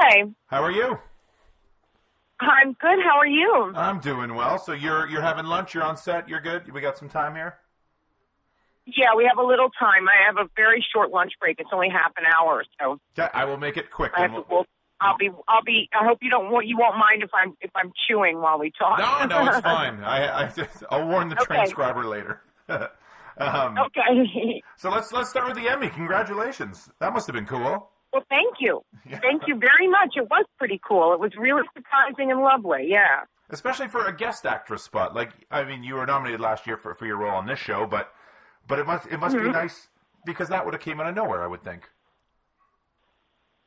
Hi. How are you? I'm good. How are you? I'm doing well. So you're having lunch, you're on set, you're good? We got some time here? Yeah, we have a little time. I have a very short lunch break. It's only half an hour, so Okay, I will make it quick. I hope you won't mind if I'm chewing while we talk. No, it's fine. I'll warn the Okay. transcriber later. Okay. So let's start with the Emmy. Congratulations. That must have been cool. Well, thank you. Yeah. Thank you very much. It was pretty cool. It was really surprising and lovely. Yeah. Especially for a guest actress spot. You were nominated last year for your role on this show, but it must be nice because that would have came out of nowhere, I would think.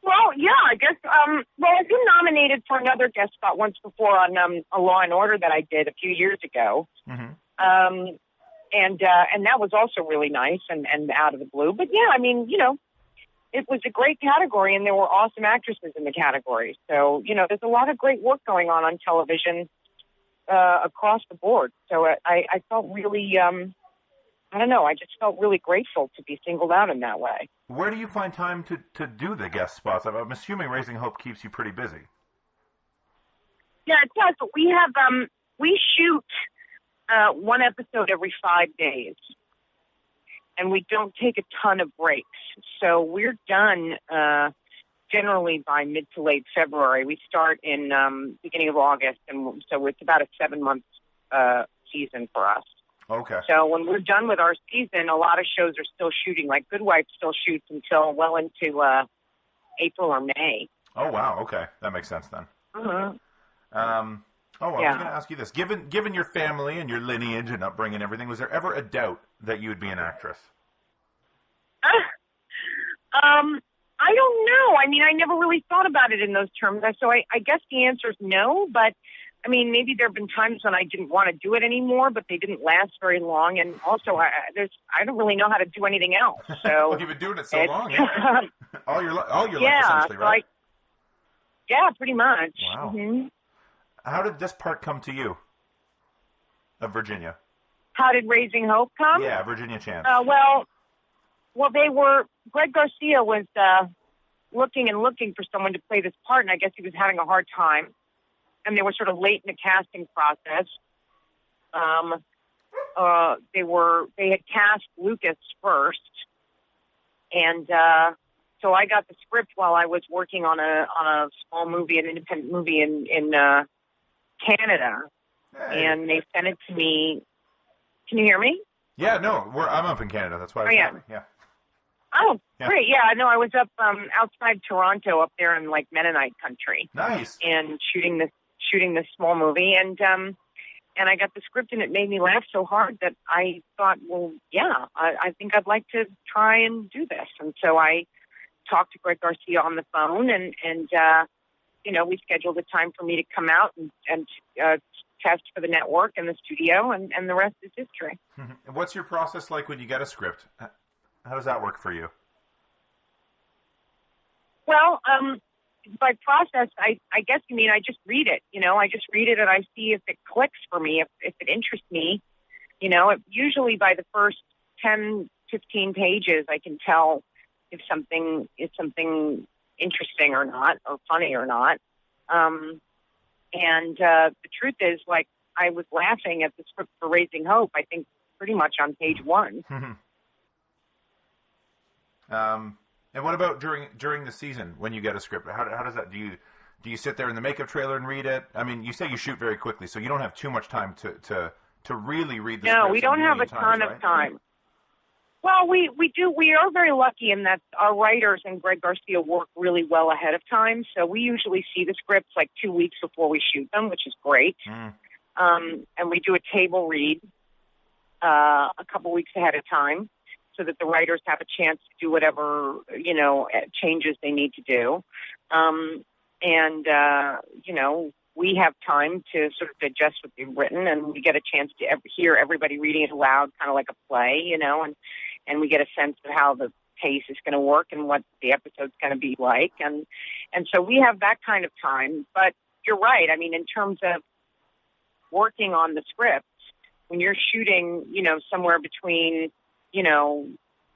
Well, yeah, I guess. I've been nominated for another guest spot once before on a Law and Order that I did a few years ago, Mm-hmm. and that was also really nice and out of the blue. But yeah, it was a great category, and there were awesome actresses in the category. So there's a lot of great work going on television across the board. So I felt really. I just felt really grateful to be singled out in that way. Where do you find time to do the guest spots? I'm assuming Raising Hope keeps you pretty busy. Yeah, it does. But we shoot one episode every 5 days, and we don't take a ton of breaks. So we're done generally by mid to late February. We start in beginning of August, and so it's about a 7-month season for us. Okay. So when we're done with our season, a lot of shows are still shooting. Like Good Wife still shoots until well into April or May. Oh, wow. Okay. That makes sense then. Mm-hmm. I was going to ask you this. Given your family and your lineage and upbringing and everything, was there ever a doubt that you would be an actress? I don't know. I never really thought about it in those terms. So I guess the answer is no, but maybe there have been times when I didn't want to do it anymore, but they didn't last very long. And also, I don't really know how to do anything else. So well, you've been doing it so long, yeah. all your life, essentially, right? Yeah, pretty much. Wow. Mm-hmm. How did this part come to you, of Virginia? How did Raising Hope come? Yeah, Virginia Chance. Well, Greg Garcia was looking for someone to play this part, and I guess he was having a hard time. And they were sort of late in the casting process. They had cast Lucas first, and so I got the script while I was working on a small movie, an independent movie in Canada, and they sent it to me. Can you hear me? Yeah, no, I'm up in Canada. That's why I was talking. Yeah. Oh, yeah. Great! Yeah, no, I was up outside Toronto, up there in like Mennonite country. Nice. And shooting this small movie, and I got the script, and it made me laugh so hard that I thought, well, yeah, I think I'd like to try and do this. And so I talked to Greg Garcia on the phone, and we scheduled a time for me to come out and test for the network and the studio, and the rest is history. Mm-hmm. What's your process like when you get a script? How does that work for you? Well, by process, I guess you mean I just read it. I just read it and I see if it clicks for me, if it interests me. Usually by the first 10, 15 pages, I can tell if something is interesting or not, or funny or not. And the truth is, like, I was laughing at the script for Raising Hope, I think pretty much on page 1. Mm-hmm. And what about during the season when you get a script? How does that? Do you sit there in the makeup trailer and read it? You say you shoot very quickly, so you don't have too much time to really read the script. No, we don't have a ton of time. Well, we do. We are very lucky in that our writers and Greg Garcia work really well ahead of time. So we usually see the scripts like 2 weeks before we shoot them, which is great. Mm. And we do a table read a couple weeks ahead of time, so that the writers have a chance to do whatever, changes they need to do. We have time to sort of digest what they've written, and we get a chance to hear everybody reading it aloud, kind of like a play, and we get a sense of how the pace is going to work and what the episode's going to be like. And so we have that kind of time. But you're right. In terms of working on the script, when you're shooting, somewhere between,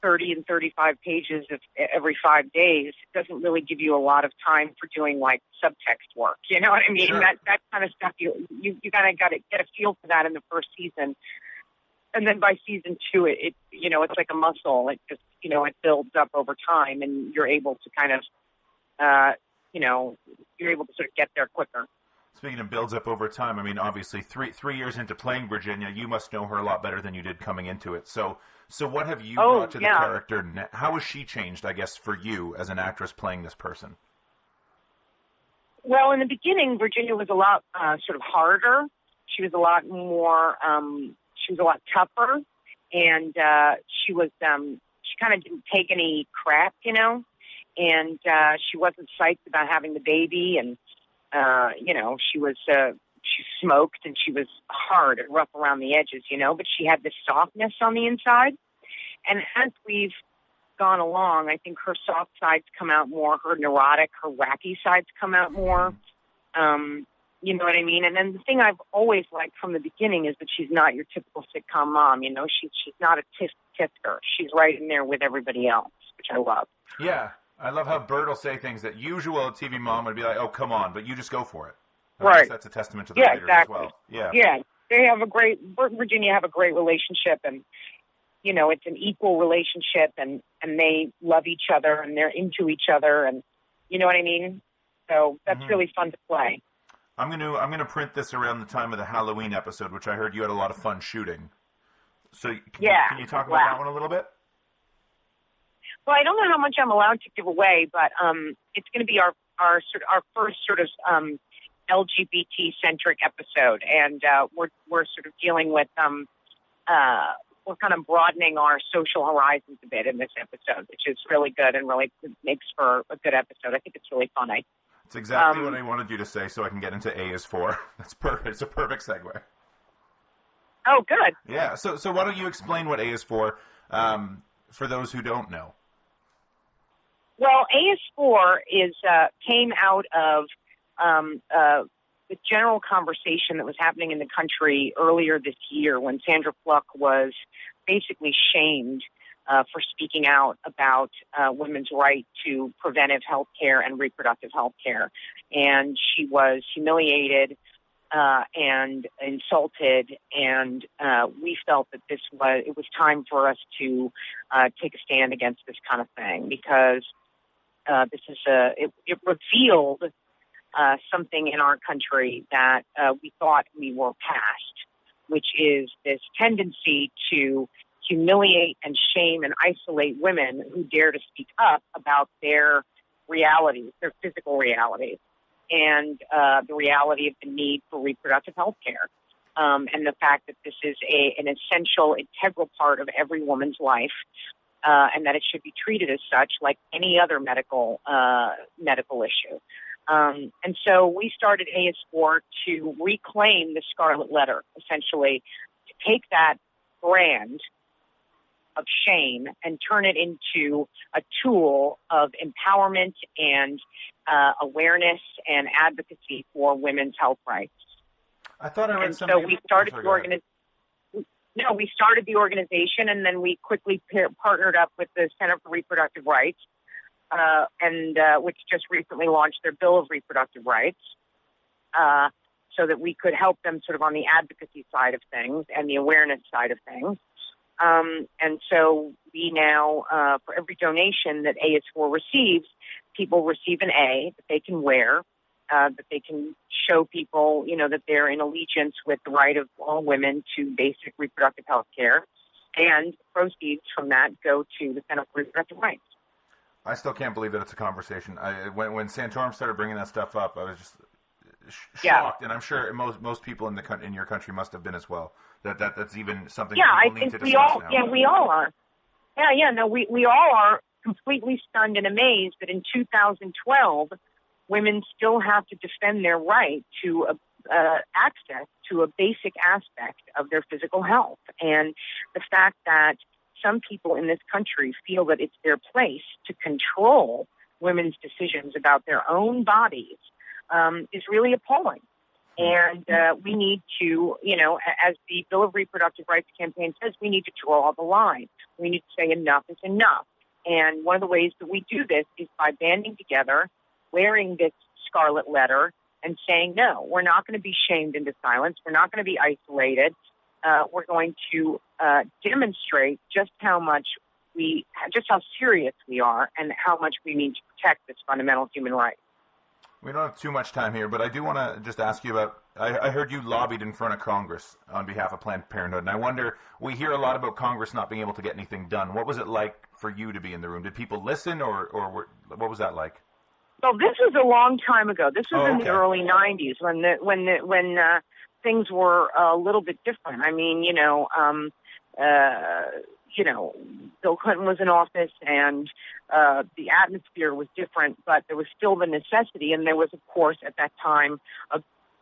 30 and 35 pages every 5 days, it doesn't really give you a lot of time for doing like subtext work. You know what I mean? Sure. That kind of stuff, you kind of got to get a feel for that in the first season. And then by season 2, it it's like a muscle. It just, it builds up over time, and you're able to kind of, you're able to sort of get there quicker. Speaking of builds up over time, I mean, obviously, three years into playing Virginia, you must know her a lot better than you did coming into it. So what have you brought to the character? How has she changed, I guess, for you as an actress playing this person? Well, in the beginning, Virginia was a lot sort of harder. She was a lot more, she was a lot tougher, and she kind of didn't take any crap, and she wasn't psyched about having the baby, and she smoked, and she was hard and rough around the edges, but she had this softness on the inside. And as we've gone along, I think her soft sides come out more, her neurotic, her wacky sides come out more. You know what I mean? And then the thing I've always liked from the beginning is that she's not your typical sitcom mom. She's not a tifter. She's right in there with everybody else, which I love. Yeah. I love how Bert will say things that usual TV mom would be like, oh, come on, but you just go for it. Right. That's a testament to the writers exactly. as well. Yeah. Yeah. Bert and Virginia have a great relationship, and, it's an equal relationship, and they love each other, and they're into each other, and you know what I mean? So that's really fun to play. I'm gonna print this around the time of the Halloween episode, which I heard you had a lot of fun shooting. So can you talk about that one a little bit? Well, I don't know how much I'm allowed to give away, but it's going to be our first sort of LGBT centric episode, and we're sort of dealing with we're kind of broadening our social horizons a bit in this episode, which is really good and really makes for a good episode. I think it's really funny. It's exactly what I wanted you to say, so I can get into A is for. That's perfect. It's a perfect segue. Oh, good. Yeah. So why don't you explain what A is for those who don't know? Well, AS4 came out of the general conversation that was happening in the country earlier this year when Sandra Fluck was basically shamed for speaking out about women's right to preventive health care and reproductive health care. And she was humiliated and insulted, and we felt that it was time for us to take a stand against this kind of thing, because it revealed something in our country that we thought we were past, which is this tendency to humiliate and shame and isolate women who dare to speak up about their realities, their physical realities, and the reality of the need for reproductive health care, and the fact that this is an essential, integral part of every woman's life, and that it should be treated as such, like any other medical issue. And so we started AS4 to reclaim the Scarlet Letter, essentially, to take that brand of shame and turn it into a tool of empowerment and awareness and advocacy for women's health rights. I thought I read something. So we started the organization. No, we started the organization, and then we quickly partnered up with the Center for Reproductive Rights, which just recently launched their Bill of Reproductive Rights, so that we could help them sort of on the advocacy side of things and the awareness side of things. And so we now, for every donation that AS4 receives, people receive an A that they can wear, that they can show people, that they're in allegiance with the right of all women to basic reproductive health care. And proceeds from that go to the Center for Reproductive Rights. I still can't believe that it's a conversation. When Santorum started bringing that stuff up, I was just shocked, and I'm sure most people in your country must have been as well. That's even something. Yeah, people I need think to we discuss all. now. Yeah, we all are. No, we all are completely stunned and amazed that in 2012, women still have to defend their right to access to a basic aspect of their physical health, and the fact that some people in this country feel that it's their place to control women's decisions about their own bodies is really appalling. And we need to, as the Bill of Reproductive Rights campaign says, we need to draw the line. We need to say enough is enough. And one of the ways that we do this is by banding together, wearing this scarlet letter, and saying, no, we're not going to be shamed into silence. We're not going to be isolated. We're going to demonstrate just how serious we are and how much we need to protect this fundamental human right. We don't have too much time here, but I do want to just ask you about, I heard you lobbied in front of Congress on behalf of Planned Parenthood, and I wonder, we hear a lot about Congress not being able to get anything done. What was it like for you to be in the room? Did people listen, or what was that like? Well, this was a long time ago. This was in the early 90s when things were a little bit different. I mean, Bill Clinton was in office and the atmosphere was different, but there was still the necessity, and there was, of course, at that time,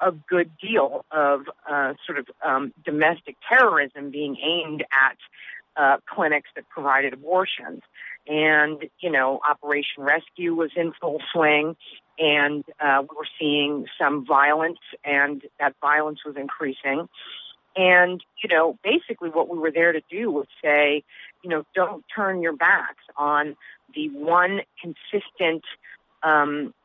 a good deal of domestic terrorism being aimed at clinics that provided abortions. And, Operation Rescue was in full swing, and we were seeing some violence, and that violence was increasing. And, basically what we were there to do was say, don't turn your backs on the one consistent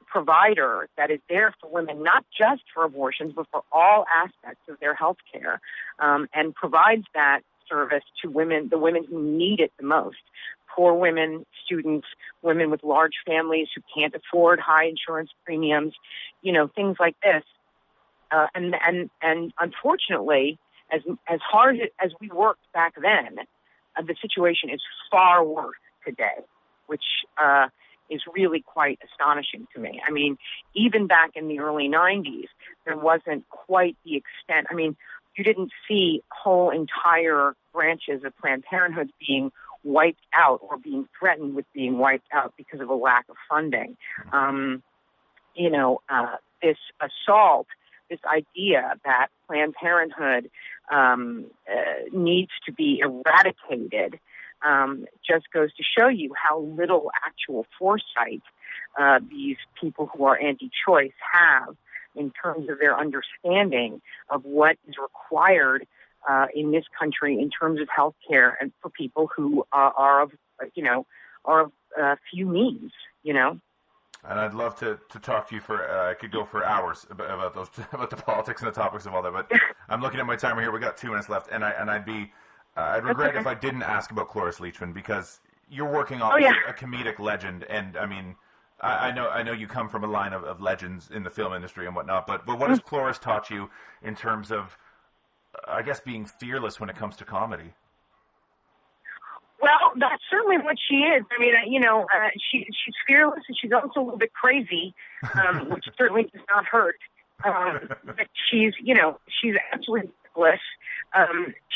provider that is there for women, not just for abortions, but for all aspects of their health care, and provides that service to women, the women who need it the most. Poor women, students, women with large families who can't afford high insurance premiums, things like this. And unfortunately, as hard as we worked back then, the situation is far worse today, which is really quite astonishing to me. I mean, even back in the early 90s, there wasn't quite the extent. I mean, you didn't see whole entire branches of Planned Parenthood being wiped out or being threatened with being wiped out because of a lack of funding. This assault, this idea that Planned Parenthood needs to be eradicated just goes to show you how little actual foresight these people who are anti-choice have in terms of their understanding of what is required in this country in terms of health care and for people who are of few means, And I'd love to talk to you for, I could go for hours about the politics and the topics of all that, but I'm looking at my timer here. We got 2 minutes left, and I'd regret if I didn't ask about Cloris Leachman, because you're working on a comedic legend, and I mean, I know you come from a line of legends in the film industry and whatnot, but what has Cloris taught you in terms of, I guess, being fearless when it comes to comedy? Well, that's certainly what she is. I mean, she's fearless, and she's also a little bit crazy, which certainly does not hurt. But she's absolutely fearless.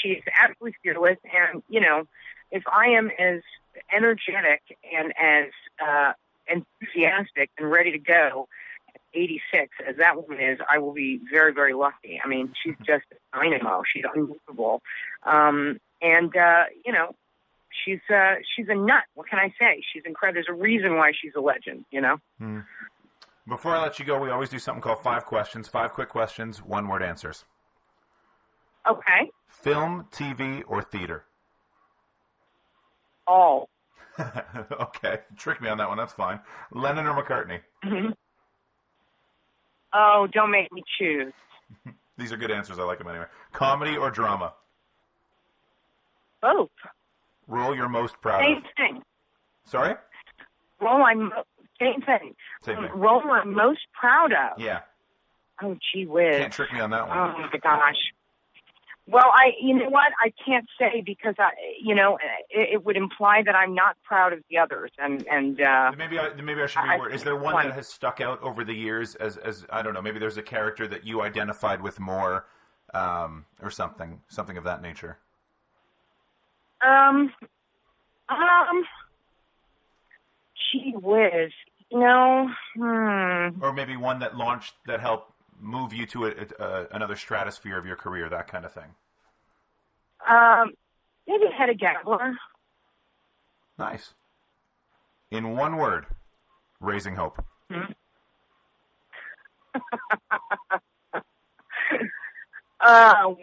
She's absolutely fearless, and if I am as energetic and as enthusiastic and ready to go at 86 as that woman is, I will be very, very lucky. I mean, she's just a dynamo. She's unmovable, She's a nut. What can I say? She's incredible. There's a reason why she's a legend, Before I let you go, we always do something called 5 questions. 5 quick questions, 1-word answers. Okay. Film, TV, or theater? All. Okay. Trick me on that one. That's fine. Lennon or McCartney? Mm-hmm. Oh, don't make me choose. These are good answers. I like them anyway. Comedy or drama? Both. Role you're most proud Same of? thing. Sorry? Same thing. Same thing. Role I'm most proud of? Yeah. Oh, gee whiz. Can't trick me on that one. Oh, my gosh. Well, you know what? I can't say because it would imply that I'm not proud of the others, and maybe I should reword. Is there one that has stuck out over the years as I don't know? Maybe there's a character that you identified with more, or something of that nature. Gee whiz. Or maybe one that helped move you to another stratosphere of your career, that kind of thing. Maybe Hedda Gabler. Nice. In one word, Raising Hope.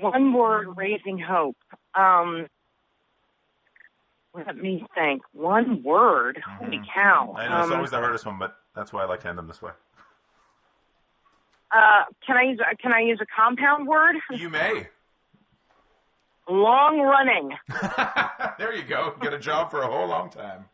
One word, raising hope. Let me think. One word. Mm-hmm. Holy cow. I know it's always the hardest one, but that's why I like to end them this way. Can I use a compound word? You may. Long running. There you go. Get a job for a whole long time.